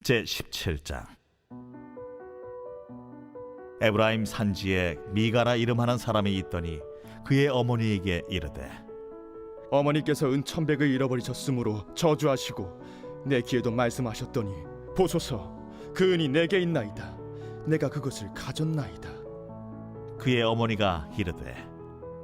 제17장. 에브라임 산지에 미가라 이름하는 사람이 있더니 그의 어머니에게 이르되, 어머니께서 은 1,100을 잃어버리셨으므로 저주하시고 내 귀에도 말씀하셨더니 보소서, 그 은이 내게 있나이다. 내가 그것을 가졌나이다. 그의 어머니가 이르되,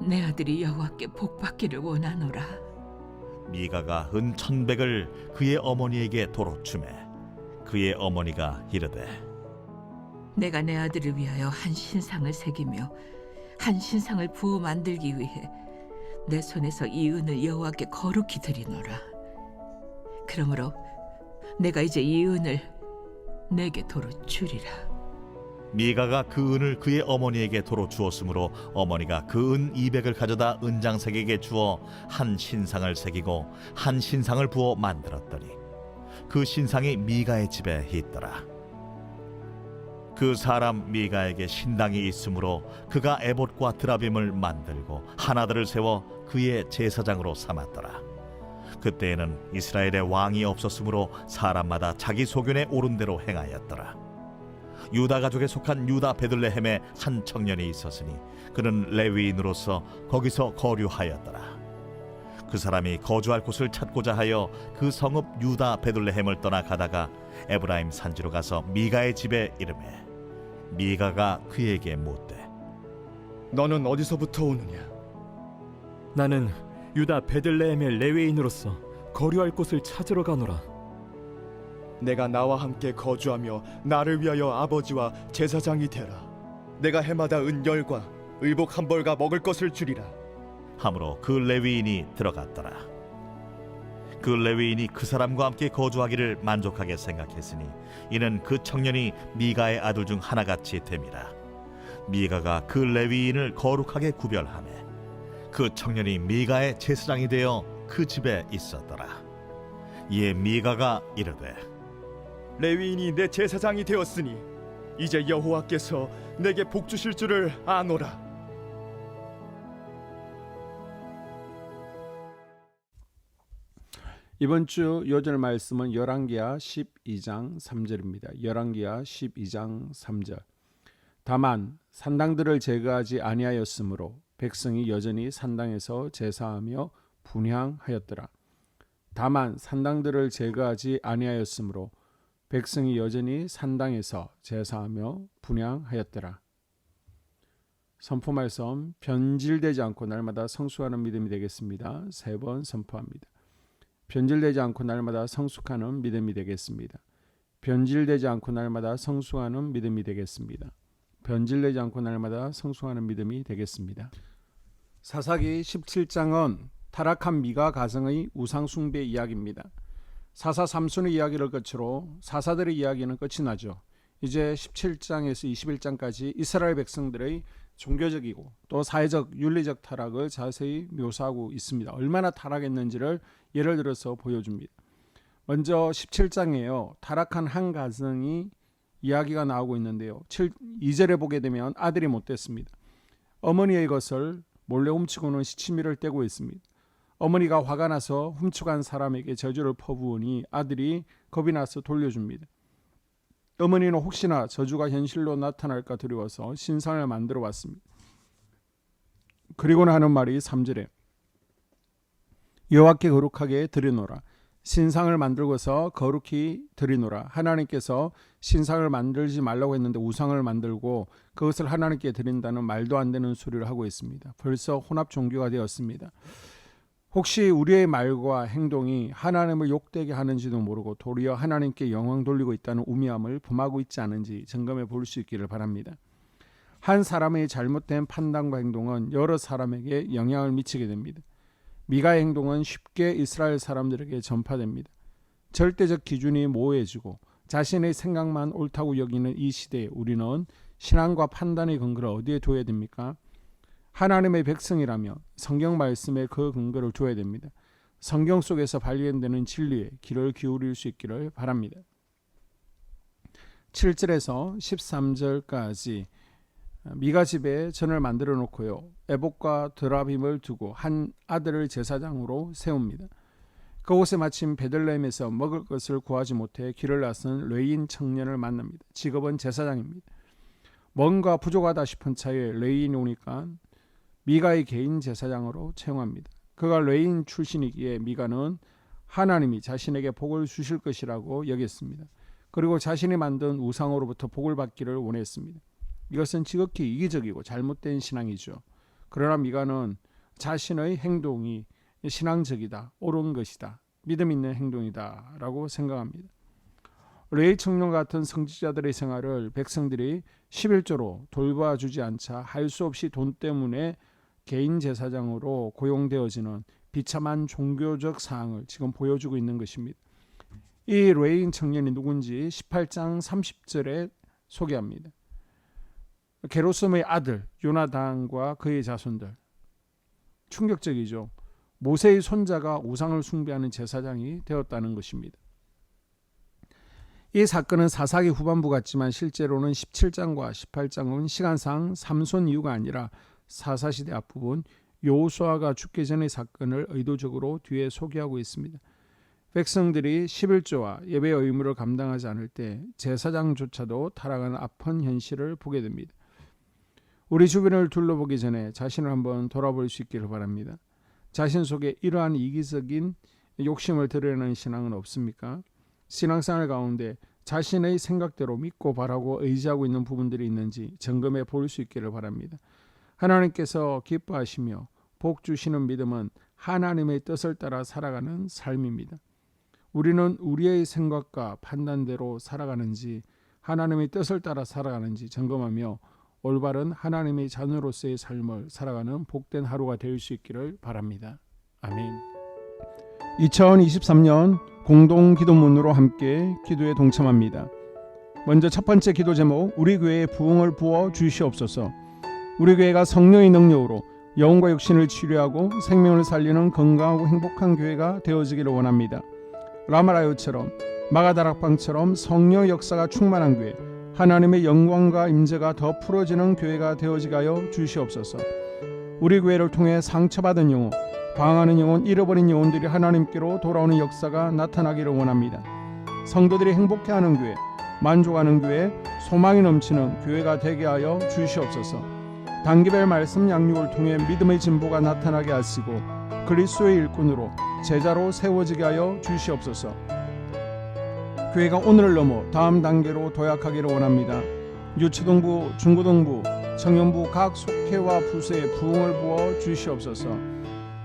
내 아들이 여호와께 복받기를 원하노라. 미가가 은 1,100을 그의 어머니에게 도로 주매 그의 어머니가 이르되, 내가 내 아들을 위하여 한 신상을 새기며 한 신상을 부어 만들기 위해 내 손에서 이 은을 여호와께 거룩히 드리노라. 그러므로 내가 이제 이 은을 내게 도로 주리라. 미가가 그 은을 그의 어머니에게 도로 주었으므로 어머니가 그 은 200을 가져다 은장색에게 주어 한 신상을 새기고 한 신상을 부어 만들었더니 그 신상이 미가의 집에 있더라. 그 사람 미가에게 신당이 있으므로 그가 에봇과 드라빔을 만들고 하나들을 세워 그의 제사장으로 삼았더라. 그때에는 이스라엘에 왕이 없었으므로 사람마다 자기 소견에 오른 대로 행하였더라. 유다 가족에 속한 유다 베들레헴에 한 청년이 있었으니 그는 레위인으로서 거기서 거류하였더라. 그 사람이 거주할 곳을 찾고자 하여 그 성읍 유다 베들레헴을 떠나 가다가 에브라임 산지로 가서 미가의 집에 이르매 미가가 그에게 묻되, 너는 어디서부터 오느냐? 나는 유다 베들레헴의 레위인으로서 거류할 곳을 찾으러 가노라. 내가 나와 함께 거주하며 나를 위하여 아버지와 제사장이 되라. 내가 해마다 은 10과 의복 1벌과 먹을 것을 주리라. 하므로 그 레위인이 들어갔더라. 그 레위인이 그 사람과 함께 거주하기를 만족하게 생각했으니 이는 그 청년이 미가의 아들 중 하나같이 됨이라. 미가가 그 레위인을 거룩하게 구별하매 그 청년이 미가의 제사장이 되어 그 집에 있었더라. 이에 미가가 이르되, 레위인이 내 제사장이 되었으니 이제 여호와께서 내게 복 주실 줄을 아노라. 이번 주 요절 말씀은 열왕기하 12장 3절입니다. 열왕기하 12장 3절. 다만 산당들을 제거하지 아니하였으므로 백성이 여전히 산당에서 제사하며 분향하였더라. 다만 산당들을 제거하지 아니하였으므로 백성이 여전히 산당에서 제사하며 분향하였더라. 선포 말씀, 변질되지 않고 날마다 성숙하는 믿음이 되겠습니다. 3번 선포합니다. 변질되지 않고 날마다 성숙하는 믿음이 되겠습니다. 변질되지 않고 날마다 성숙하는 믿음이 되겠습니다. 변질되지 않고 날마다 성숙하는 믿음이 되겠습니다. 사사기 17장은 타락한 미가 가정의 우상 숭배 이야기입니다. 사사 삼손의 이야기를 끝으로 사사들의 이야기는 끝이 나죠. 이제 17장에서 21장까지 이스라엘 백성들의 종교적이고 또 사회적 윤리적 타락을 자세히 묘사하고 있습니다. 얼마나 타락했는지를 예를 들어서 보여줍니다. 먼저 17장에요. 타락한 한 가정이 이야기가 나오고 있는데요. 2절에 보게 되면 아들이 못됐습니다. 어머니의 것을 몰래 훔치고는 시치미를 떼고 있습니다. 어머니가 화가 나서 훔쳐간 사람에게 저주를 퍼부으니 아들이 겁이 나서 돌려줍니다. 어머니는 혹시나 저주가 현실로 나타날까 두려워서 신상을 만들어 왔습니다. 그리고는 하는 말이 3절에 여호와께 거룩하게 드리노라. 신상을 만들고서 거룩히 드리노라. 하나님께서 신상을 만들지 말라고 했는데 우상을 만들고 그것을 하나님께 드린다는 말도 안 되는 소리를 하고 있습니다. 벌써 혼합 종교가 되었습니다. 혹시 우리의 말과 행동이 하나님을 욕되게 하는지도 모르고 도리어 하나님께 영광 돌리고 있다는 우미함을 범하고 있지 않은지 점검해 볼 수 있기를 바랍니다. 한 사람의 잘못된 판단과 행동은 여러 사람에게 영향을 미치게 됩니다. 미가의 행동은 쉽게 이스라엘 사람들에게 전파됩니다. 절대적 기준이 모호해지고 자신의 생각만 옳다고 여기는 이 시대에 우리는 신앙과 판단의 근거를 어디에 둬야 됩니까? 하나님의 백성이라면 성경 말씀에 그 근거를 둬야 됩니다. 성경 속에서 발견되는 진리에 귀를 기울일 수 있기를 바랍니다. 7절에서 13절까지 미가 집에 전을 만들어 놓고요. 에봇과 드라빔을 두고 한 아들을 제사장으로 세웁니다. 그곳에 마침 베들레헴에서 먹을 것을 구하지 못해 길을 나선 레위인 청년을 만납니다. 직업은 제사장입니다. 뭔가 부족하다 싶은 차에 레위인이 오니까 미가의 개인 제사장으로 채용합니다. 그가 레위인 출신이기에 미가는 하나님이 자신에게 복을 주실 것이라고 여겼습니다. 그리고 자신이 만든 우상으로부터 복을 받기를 원했습니다. 이것은 지극히 이기적이고 잘못된 신앙이죠. 그러나 미가는 자신의 행동이 신앙적이다, 옳은 것이다, 믿음 있는 행동이다 라고 생각합니다. 레위 청년 같은 성직자들의 생활을 백성들이 11조로 돌봐주지 않자 할 수 없이 돈 때문에 개인 제사장으로 고용되어지는 비참한 종교적 사항을 지금 보여주고 있는 것입니다. 이 레위인 청년이 누군지 18장 30절에 소개합니다. 게르솜의 아들 요나단과 그의 자손들. 충격적이죠. 모세의 손자가 우상을 숭배하는 제사장이 되었다는 것입니다. 이 사건은 사사기 후반부 같지만 실제로는 17장과 18장은 시간상 삼손 이후가 아니라 사사시대 앞부분 여호수아가 죽기 전의 사건을 의도적으로 뒤에 소개하고 있습니다. 백성들이 11조와 예배의 의무를 감당하지 않을 때 제사장조차도 타락하는 아픈 현실을 보게 됩니다. 우리 주변을 둘러보기 전에 자신을 한번 돌아볼 수 있기를 바랍니다. 자신 속에 이러한 이기적인 욕심을 드러내는 신앙은 없습니까? 신앙생활 가운데 자신의 생각대로 믿고 바라고 의지하고 있는 부분들이 있는지 점검해 볼 수 있기를 바랍니다. 하나님께서 기뻐하시며 복 주시는 믿음은 하나님의 뜻을 따라 살아가는 삶입니다. 우리는 우리의 생각과 판단대로 살아가는지 하나님의 뜻을 따라 살아가는지 점검하며 올바른 하나님의 자녀로서의 삶을 살아가는 복된 하루가 될 수 있기를 바랍니다. 아멘. 2023년 공동기도문으로 함께 기도에 동참합니다. 먼저 첫 번째 기도 제목, 우리 교회에 부흥을 부어 주시옵소서. 우리 교회가 성령의 능력으로 영혼과 육신을 치료하고 생명을 살리는 건강하고 행복한 교회가 되어지기를 원합니다. 라마라요처럼 마가다락방처럼 성령의 역사가 충만한 교회, 하나님의 영광과 임재가 더 풀어지는 교회가 되어지게 하여 주시옵소서. 우리 교회를 통해 상처받은 영혼, 방황하는 영혼, 잃어버린 영혼들이 하나님께로 돌아오는 역사가 나타나기를 원합니다. 성도들이 행복해하는 교회, 만족하는 교회, 소망이 넘치는 교회가 되게 하여 주시옵소서. 단기별 말씀 양육을 통해 믿음의 진보가 나타나게 하시고 그리스도의 일꾼으로 제자로 세워지게 하여 주시옵소서. 교회가 오늘을 넘어 다음 단계로 도약하기를 원합니다. 유초등부, 중고등부, 청년부 각 속회와 부서에 부흥을 부어 주시옵소서.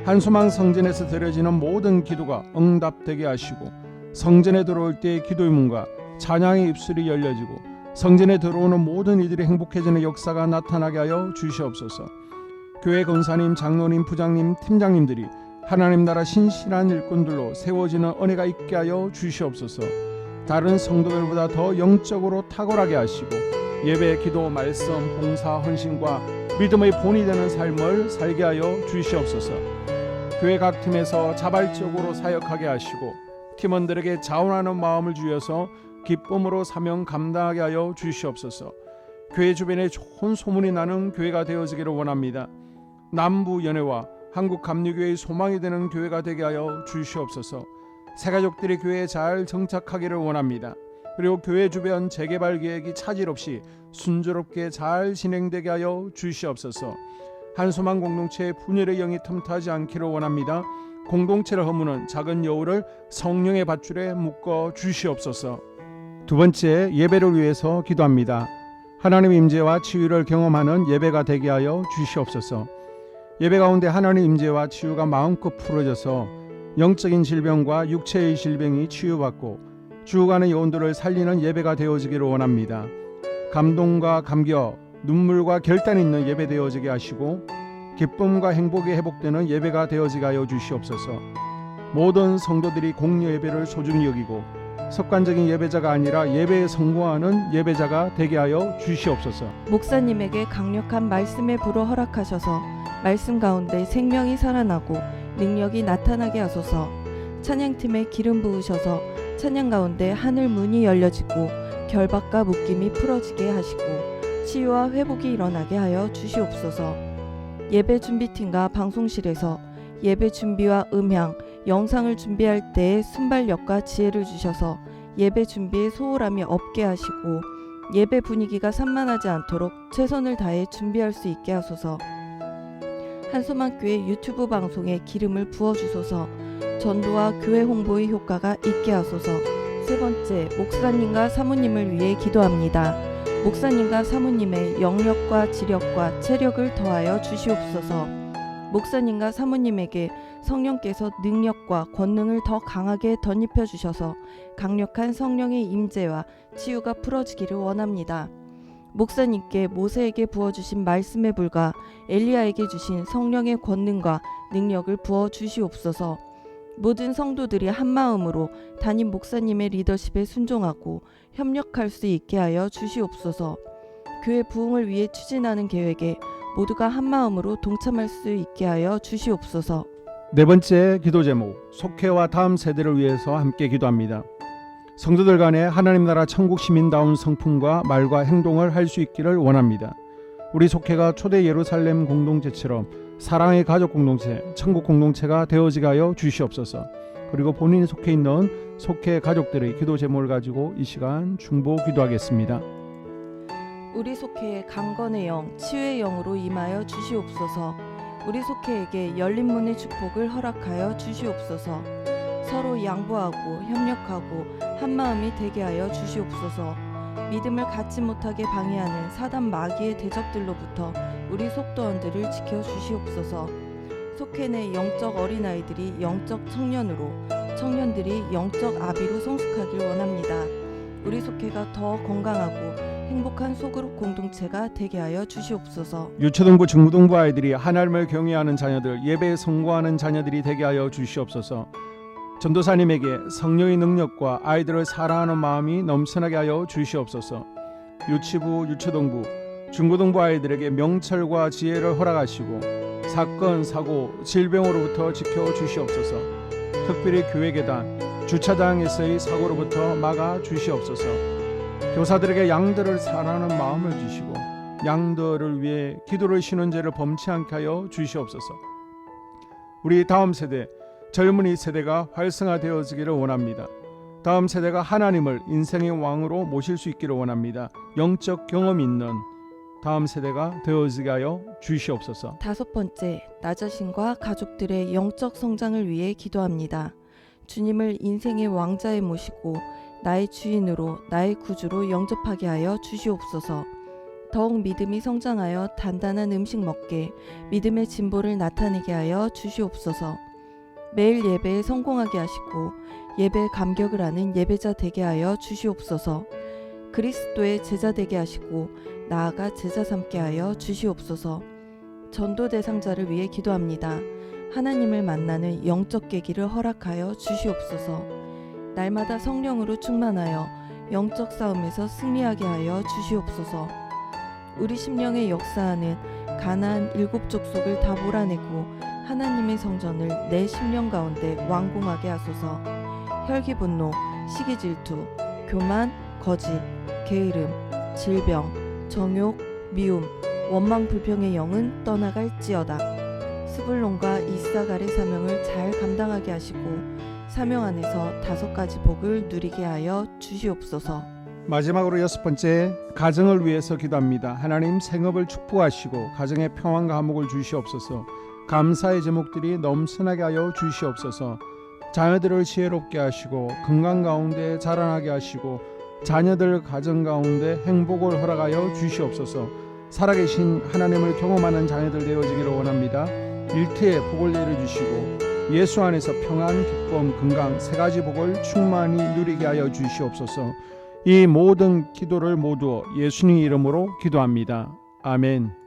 한소망 성전에서 드려지는 모든 기도가 응답되게 하시고 성전에 들어올 때의 기도의 문과 찬양의 입술이 열려지고 성전에 들어오는 모든 이들이 행복해지는 역사가 나타나게 하여 주시옵소서. 교회 권사님, 장로님, 부장님, 팀장님들이 하나님 나라 신실한 일꾼들로 세워지는 은혜가 있게 하여 주시옵소서. 다른 성도들보다 더 영적으로 탁월하게 하시고 예배, 기도, 말씀, 봉사, 헌신과 믿음의 본이 되는 삶을 살게 하여 주시옵소서. 교회 각 팀에서 자발적으로 사역하게 하시고 팀원들에게 자원하는 마음을 주셔서 기쁨으로 사명 감당하게 하여 주시옵소서. 교회 주변에 좋은 소문이 나는 교회가 되어지기를 원합니다. 남부 연회와 한국 감리교회의 소망이 되는 교회가 되게 하여 주시옵소서. 새가족들이 교회에 잘 정착하기를 원합니다. 그리고 교회 주변 재개발 계획이 차질 없이 순조롭게 잘 진행되게 하여 주시옵소서. 한소망 공동체의 분열의 영이 틈타지 않기를 원합니다. 공동체를 허무는 작은 여우를 성령의 밧줄에 묶어 주시옵소서. 두 번째, 예배를 위해서 기도합니다. 하나님의 임재와 치유를 경험하는 예배가 되게 하여 주시옵소서. 예배 가운데 하나님의 임재와 치유가 마음껏 풀어져서 영적인 질병과 육체의 질병이 치유받고 죽어가는 영혼들을 살리는 예배가 되어지기를 원합니다. 감동과 감격, 눈물과 결단이 있는 예배 되어지게 하시고 기쁨과 행복이 회복되는 예배가 되어지게 하여 주시옵소서. 모든 성도들이 공여 예배를 소중히 여기고 습관적인 예배자가 아니라 예배에 성공하는 예배자가 되게 하여 주시옵소서. 목사님에게 강력한 말씀의 불을 허락하셔서 말씀 가운데 생명이 살아나고 능력이 나타나게 하소서. 찬양팀에 기름 부으셔서 찬양 가운데 하늘 문이 열려지고 결박과 묶임이 풀어지게 하시고 치유와 회복이 일어나게 하여 주시옵소서. 예배 준비팀과 방송실에서 예배 준비와 음향, 영상을 준비할 때 순발력과 지혜를 주셔서 예배 준비에 소홀함이 없게 하시고 예배 분위기가 산만하지 않도록 최선을 다해 준비할 수 있게 하소서. 한소망교회 유튜브 방송에 기름을 부어주소서. 전도와 교회 홍보의 효과가 있게 하소서. 세 번째, 목사님과 사모님을 위해 기도합니다. 목사님과 사모님의 영력과 지력과 체력을 더하여 주시옵소서. 목사님과 사모님에게 성령께서 능력과 권능을 더 강하게 덧입혀 주셔서 강력한 성령의 임재와 치유가 풀어지기를 원합니다. 목사님께 모세에게 부어주신 말씀의 불과 엘리야에게 주신 성령의 권능과 능력을 부어 주시옵소서. 모든 성도들이 한마음으로 담임 목사님의 리더십에 순종하고 협력할 수 있게 하여 주시옵소서. 교회 부흥을 위해 추진하는 계획에 모두가 한마음으로 동참할 수 있게 하여 주시옵소서. 네 번째 기도 제목, 속회와 다음 세대를 위해서 함께 기도합니다. 성도들 간에 하나님 나라 천국 시민다운 성품과 말과 행동을 할 수 있기를 원합니다. 우리 속회가 초대 예루살렘 공동체처럼 사랑의 가족 공동체, 천국 공동체가 되어지게 하여 주시옵소서. 그리고 본인이 속해 있는 속회 가족들의 기도 제목을 가지고 이 시간 중보 기도하겠습니다. 우리 속회에 강건의 영, 치유의 영으로 임하여 주시옵소서. 우리 속회에게 열린 문의 축복을 허락하여 주시옵소서. 서로 양보하고 협력하고 한마음이 되게 하여 주시옵소서. 믿음을 갖지 못하게 방해하는 사단 마귀의 대적들로부터 우리 속도원들을 지켜 주시옵소서. 속회 내 영적 어린아이들이 영적 청년으로, 청년들이 영적 아비로 성숙하길 원합니다. 우리 속회가 더 건강하고 행복한 소그룹 공동체가 되게 하여 주시옵소서. 유초등부 중고등부 아이들이 하나님을 경외하는 자녀들, 예배에 성공하는 자녀들이 되게 하여 주시옵소서. 전도사님에게 성령의 능력과 아이들을 사랑하는 마음이 넘쳐나게 하여 주시옵소서. 유치부, 유초등부, 중고등부 아이들에게 명철과 지혜를 허락하시고 사건, 사고, 질병으로부터 지켜 주시옵소서. 특별히 교회 계단, 주차장에서의 사고로부터 막아 주시옵소서. 교사들에게 양들을 사랑하는 마음을 주시고 양들을 위해 기도를 쉬는 죄를 범치 않게 하여 주시옵소서. 우리 다음 세대, 젊은이 세대가 활성화되어지기를 원합니다. 다음 세대가 하나님을 인생의 왕으로 모실 수 있기를 원합니다. 영적 경험 있는 다음 세대가 되어지게 하여 주시옵소서. 다섯 번째, 나 자신과 가족들의 영적 성장을 위해 기도합니다. 주님을 인생의 왕자에 모시고 나의 주인으로, 나의 구주로 영접하게 하여 주시옵소서. 더욱 믿음이 성장하여 단단한 음식 먹게, 믿음의 진보를 나타내게 하여 주시옵소서. 매일 예배에 성공하게 하시고 예배에 감격을 하는 예배자 되게 하여 주시옵소서. 그리스도의 제자 되게 하시고 나아가 제자 삼게 하여 주시옵소서. 전도 대상자를 위해 기도합니다. 하나님을 만나는 영적 계기를 허락하여 주시옵소서. 날마다 성령으로 충만하여 영적 싸움에서 승리하게 하여 주시옵소서. 우리 심령에 역사하는 가나안 7 족속을 다 몰아내고 하나님의 성전을 내 심령 가운데 완공하게 하소서. 혈기 분노, 시기 질투, 교만, 거짓, 게으름, 질병, 정욕, 미움, 원망 불평의 영은 떠나갈지어다. 스불론과 이사갈의 사명을 잘 감당하게 하시고 사명 안에서 5가지 복을 누리게 하여 주시옵소서. 마지막으로 6번째, 가정을 위해서 기도합니다. 하나님 생업을 축복하시고 가정에 평안과 화목을 주시옵소서. 감사의 제목들이 넘쳐나게 하여 주시옵소서. 자녀들을 지혜롭게 하시고 건강 가운데 자라나게 하시고 자녀들 가정 가운데 행복을 허락하여 주시옵소서. 살아계신 하나님을 경험하는 자녀들 되어지기를 원합니다. 일터에 복을 내려주시고 예수 안에서 평안, 기쁨, 건강 3가지 복을 충만히 누리게 하여 주시옵소서. 이 모든 기도를 모두 예수님 이름으로 기도합니다. 아멘.